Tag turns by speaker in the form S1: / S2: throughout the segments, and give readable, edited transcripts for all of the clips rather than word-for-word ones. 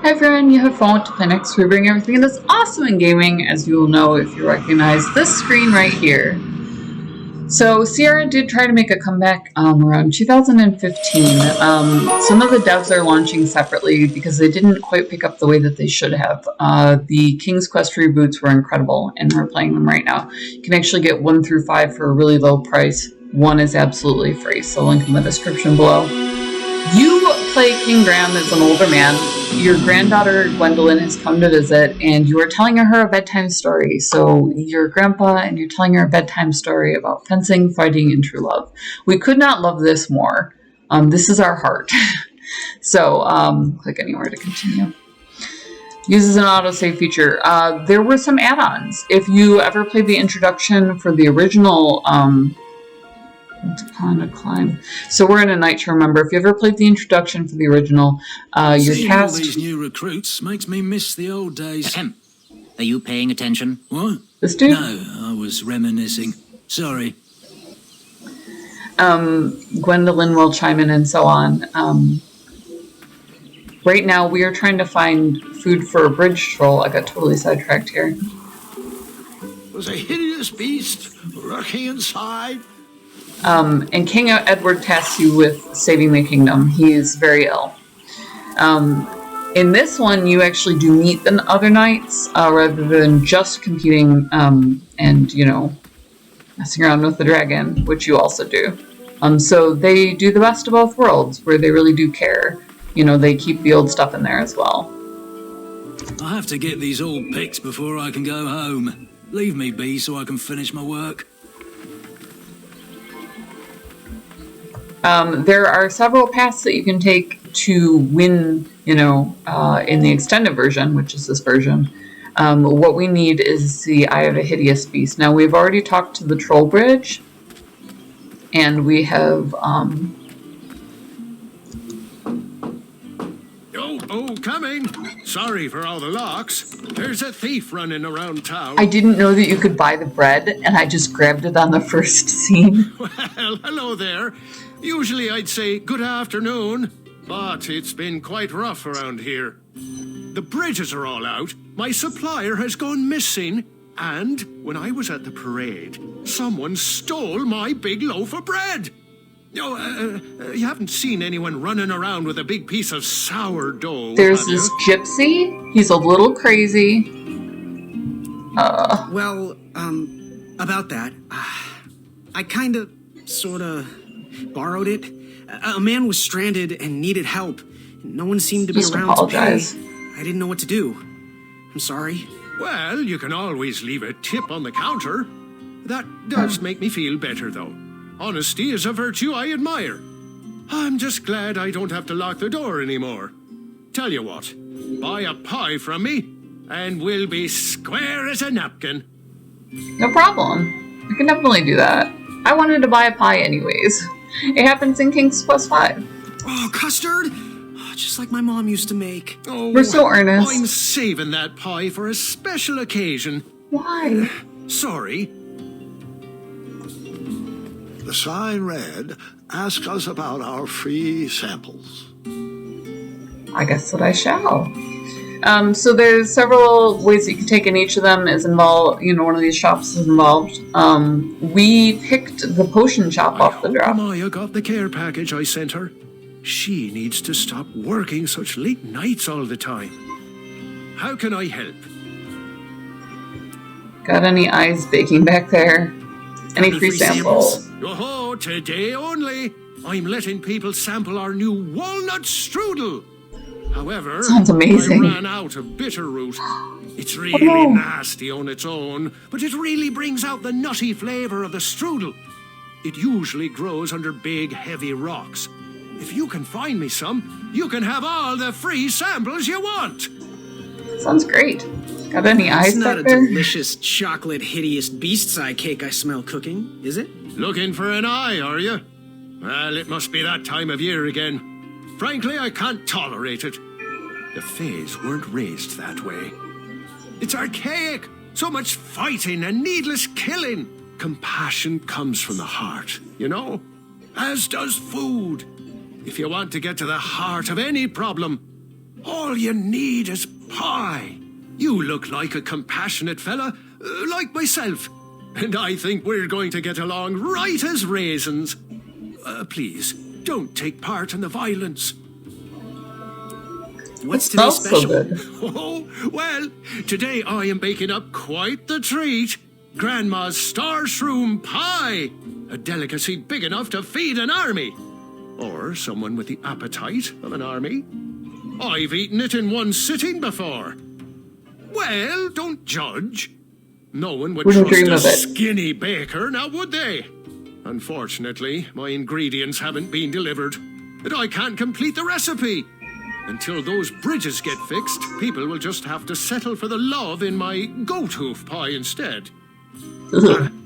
S1: Hi everyone, you have phone to play next. We bring everything that's awesome in gaming, as you will know if you recognize this screen right here. So Sierra did try to make a comeback around 2015. Some of the devs are launching separately because they didn't quite pick up the way that they should have. The King's Quest reboots were incredible, and we're playing them right now. You can actually get 1 through 5 for a really low price. 1 is absolutely free, so link in the description below. You play King Graham as an older man. Your granddaughter Gwendolyn has come to visit, and you are telling her a bedtime story. So your grandpa and you're telling her a bedtime story about fencing, fighting, and true love. We could not love this more. This is our heart. So click anywhere to continue. Uses an autosave feature. There were some add-ons. If you ever played the introduction for the original Once Upon a Climb. So we're in a night to remember. If you ever played the introduction for the original, your cast...
S2: all these new recruits makes me miss the old days.
S3: Are you paying attention?
S2: What?
S1: This dude?
S2: No, I was reminiscing. Sorry.
S1: Gwendolyn will chime in and so on. Right now, we are trying to find food for a bridge troll. I got totally sidetracked here.
S4: Was a hideous beast lurking inside.
S1: And King Edward tasks you with saving the kingdom. He is very ill. In this one, you actually do meet the other knights rather than just competing and, you know, messing around with the dragon, which you also do. So they do the best of both worlds, where they really do care. You know, they keep the old stuff in there as well.
S2: I have to get these all picked before I can go home. Leave me be so I can finish my work.
S1: There are several paths that you can take to win, you know, in the extended version, which is this version. What we need is the Eye of a Hideous Beast. Now, we've already talked to the Troll Bridge, and we have...
S4: Oh, coming! Sorry for all the locks. There's a thief running around town.
S1: I didn't know that you could buy the bread, and I just grabbed it on the first scene.
S4: Well, hello there. Usually I'd say good afternoon, but it's been quite rough around here. The bridges are all out, my supplier has gone missing, and when I was at the parade, someone stole my big loaf of bread. Oh, you haven't seen anyone running around with a big piece of sourdough,
S1: There's this gypsy. He's a little crazy.
S5: Well, about that, I kinda, sorta, borrowed it. A man was stranded and needed help. No one seemed to be around
S1: apologize.
S5: to pay. I didn't know what to do. I'm sorry.
S4: Well, you can always leave a tip on the counter. That does make me feel better, though. Honesty is a virtue I admire. I'm just glad I don't have to lock the door anymore. Tell you what, buy a pie from me, and we'll be square as a napkin.
S1: No problem. I can definitely do that. I wanted to buy a pie anyways. It happens in King's Quest 5.
S5: Oh, custard? Oh, just like my mom used to make.
S4: Oh,
S1: We're so earnest.
S4: I'm saving that pie for a special occasion.
S1: Why?
S4: Sorry.
S6: The sign read, ask us about our free samples.
S1: I guess that I shall. So there's several ways that you can take, and each of them is involved, you know, one of these shops is involved. We picked the potion shop off the drop.
S4: Maya got the care package I sent her. She needs to stop working such late nights all the time. How can I help?
S1: Got any eyes baking back there? Any free samples?
S4: Oh, today only. I'm letting people sample our new walnut strudel. However,
S1: Sounds amazing.
S4: I ran out of bitter root. It's really nasty on its own, but it really brings out the nutty flavor of the strudel. It usually grows under big, heavy rocks. If you can find me some, you can have all the free samples you want.
S1: Sounds great. Got any eyes
S5: It's not
S1: back
S5: a
S1: there?
S5: delicious chocolate hideous beast's eye cake I smell cooking, is it?
S4: Looking for an eye, are you? Well, it must be that time of year again. Frankly, I can't tolerate it. The Fays weren't raised that way. It's archaic. So much fighting and needless killing. Compassion comes from the heart, you know? As does food. If you want to get to the heart of any problem, All you need is pie. You look like a compassionate fella, like myself. And I think we're going to get along right as raisins. Please, don't take part in the violence.
S5: What's today's
S1: Smells so
S5: special?
S1: good.
S4: Oh, well, today I am baking up quite the treat. Grandma's star shroom pie. A delicacy big enough to feed an army. Or someone with the appetite of an army. I've eaten it in one sitting before. Well, don't judge. No one would
S1: Wouldn't
S4: trust
S1: dream
S4: a
S1: of it.
S4: skinny baker, now would they? Unfortunately, my ingredients haven't been delivered, and I can't complete the recipe. Until those bridges get fixed, people will just have to settle for the love in my goat hoof pie instead.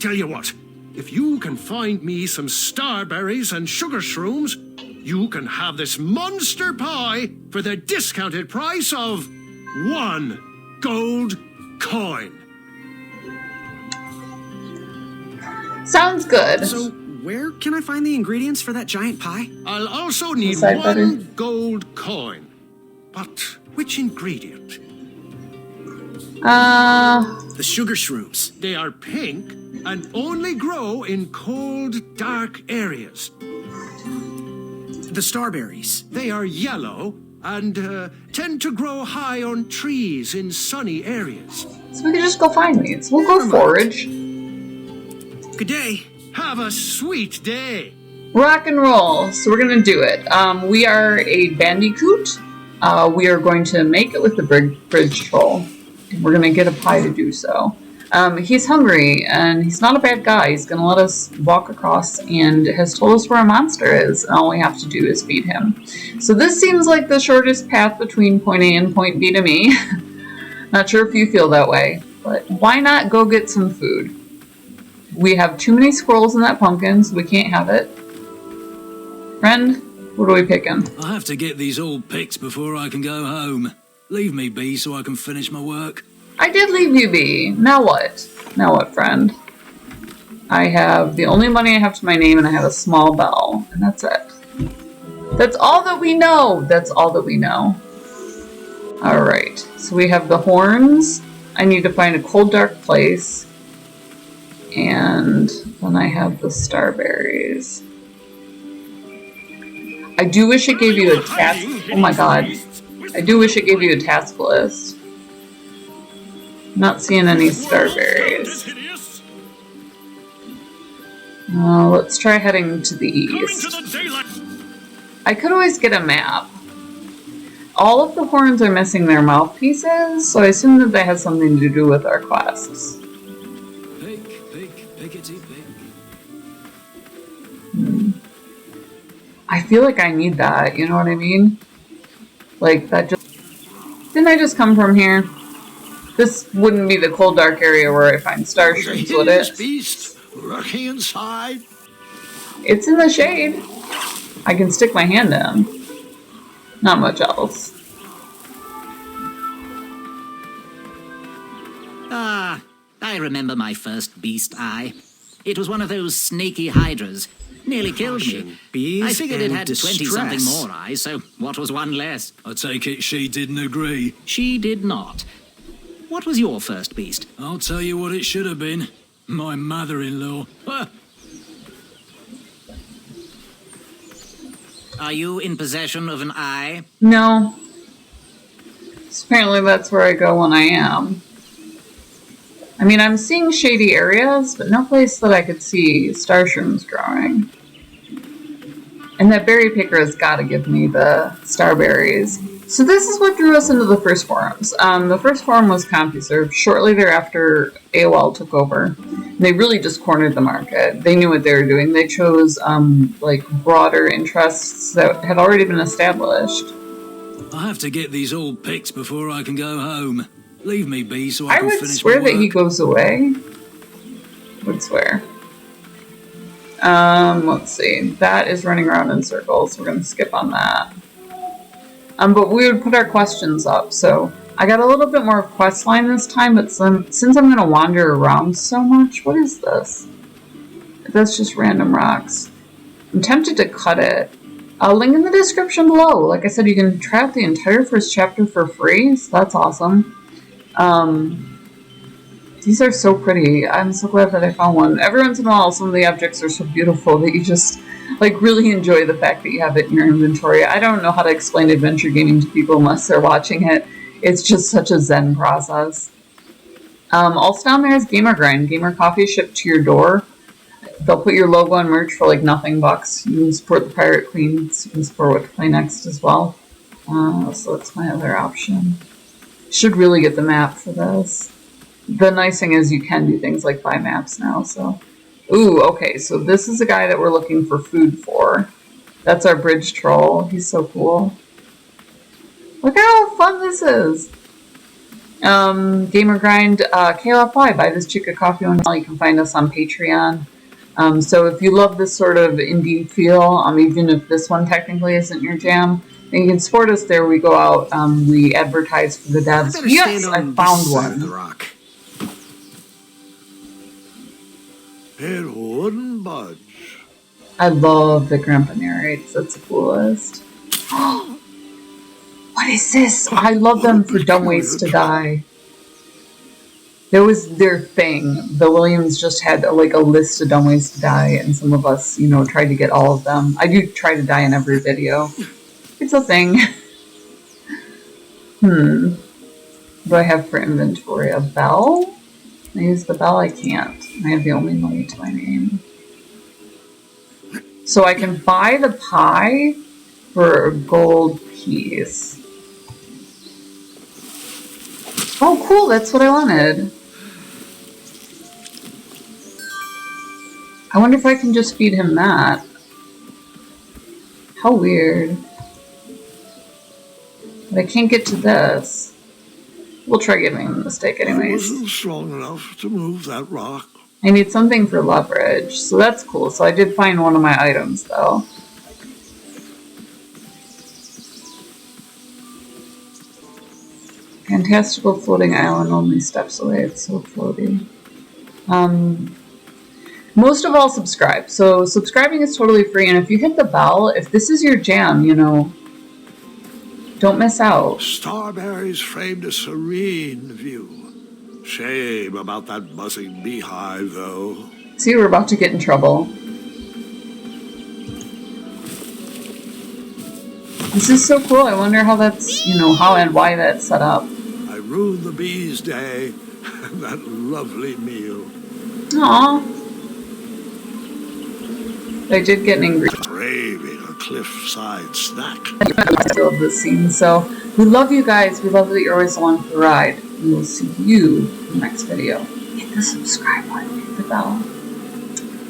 S4: Tell you what, if you can find me some starberries and sugar shrooms, you can have this monster pie for the discounted price of 1 gold coin.
S1: Sounds good.
S5: So, where can I find the ingredients for that giant pie?
S4: I'll also need
S1: Inside
S4: 1
S1: better.
S4: gold coin. But which ingredient?
S5: The sugar shrooms.
S4: They are pink and only grow in cold, dark areas.
S5: The starberries.
S4: They are yellow and tend to grow high on trees in sunny areas.
S1: So we can just go find these. We'll go forage.
S5: Good day.
S4: Have a sweet day.
S1: Rock and roll. So we're gonna do it. We are a bandicoot. We are going to make it with the bridge troll. We're gonna get a pie to do so. He's hungry and he's not a bad guy. He's gonna let us walk across and has told us where a monster is. And all we have to do is feed him. So this seems like the shortest path between point A and point B to me. Not sure if you feel that way, but why not go get some food? We have too many squirrels in that pumpkin, so we can't have it. Friend, what are we picking?
S2: I have to get these all picked before I can go home. Leave me be so I can finish my work.
S1: I did leave you be. Now what? Now what, friend? I have the only money I have to my name and I have a small bell. And that's it. That's all that we know. That's all that we know. Alright. So we have the horns. I need to find a cold, dark place. And then I have the starberries. I do wish it gave you a task. Oh my god. I do wish it gave you a task list. Not seeing any starberries. Let's try heading to the east. I could always get a map. All of the horns are missing their mouthpieces, so I assume that has something to do with our quests.
S2: Pickety pick.
S1: I feel like I need that, you know what I mean? Like, that just... Didn't I just come from here? This wouldn't be the cold, dark area where I find star shrooms, would it?
S6: beast lurking inside.
S1: It's in the shade. I can stick my hand in. Not much else.
S3: Ah, I remember my first beast eye. It was one of those snaky hydras. Nearly killed me.
S5: Bees
S3: I figured it
S5: and
S3: had 20-something
S5: distress.
S3: more eyes, so what was one less?
S2: I take it she didn't agree.
S3: She did not. What was your first beast?
S2: I'll tell you what it should have been. My mother-in-law.
S3: Are you in possession of an eye?
S1: No. Apparently that's where I go when I am. I mean, I'm seeing shady areas, but no place that I could see star shrooms growing. And that berry picker has got to give me the starberries. So this is what drew us into the first forums. The first forum was CompuServe. Shortly thereafter, AOL took over. They really just cornered the market. They knew what they were doing. They chose like broader interests that had already been established.
S2: I have to get these all picked before I can go home. Leave me be so I
S1: I
S2: can
S1: would
S2: finish
S1: swear
S2: my
S1: that
S2: work.
S1: he goes away. Would swear. Let's see. That is running around in circles. We're going to skip on that. But we would put our questions up. So I got a little bit more quest line this time, but since I'm going to wander around so much, what is this? That's just random rocks. I'm tempted to cut it. I'll link in the description below. Like I said, you can try out the entire first chapter for free, so that's awesome. These are so pretty. I'm so glad that I found one. Every once in a while, some of the objects are so beautiful that you just like really enjoy the fact that you have it in your inventory. I don't know how to explain adventure gaming to people unless they're watching it. It's just such a zen process. Also down there is Gamer Grind. Gamer Coffee shipped to your door. They'll put your logo on merch for like nothing bucks. You can support the Pirate Queens. You can support what to play next as well. So that's my other option. Should really get the map for this. The nice thing is you can do things like buy maps now, so. Ooh, okay, so this is a guy that we're looking for food for. That's our bridge troll. He's so cool. Look how fun this is. Gamer Grind, KLFY, buy this chick a coffee on. You can find us on Patreon. So if you love this sort of indie feel, even if this one technically isn't your jam, then you can support us there. We go out, we advertise for the devs. Yes, I found one.
S5: The rock.
S6: It wouldn't budge.
S1: I love that Grandpa narrates. That's the coolest. What is this? I love them for dumb ways to die. That was their thing. The Williams just had like a list of dumb ways to die, and some of us, tried to get all of them. I do try to die in every video. It's a thing. What do I have for inventory? A bell? Can I use the bell? I can't. I have the only money to my name. So I can buy the pie for a gold piece. Oh, cool. That's what I wanted. I wonder if I can just feed him that. How weird. But I can't get to this. We'll try giving him the steak anyways.
S6: I wasn't strong enough to move that rock.
S1: I need something for leverage, so that's cool. So I did find one of my items, though. Fantastical floating island, only steps away. It's so floaty. Most of all, subscribe. So subscribing is totally free, and if you hit the bell, if this is your jam, don't miss out.
S6: Starberries framed a serene view. Shame about that buzzing beehive, though.
S1: See, we're about to get in trouble. This is so cool. I wonder how that's, how and why that's set up.
S6: I ruined the bees' day and that lovely meal.
S1: Aww. I did get angry.
S6: Craving a cliffside snack.
S1: I love this scene. So we love you guys. We love that you're always along for the ride. We will see you in the next video. Hit the subscribe button. Hit the bell.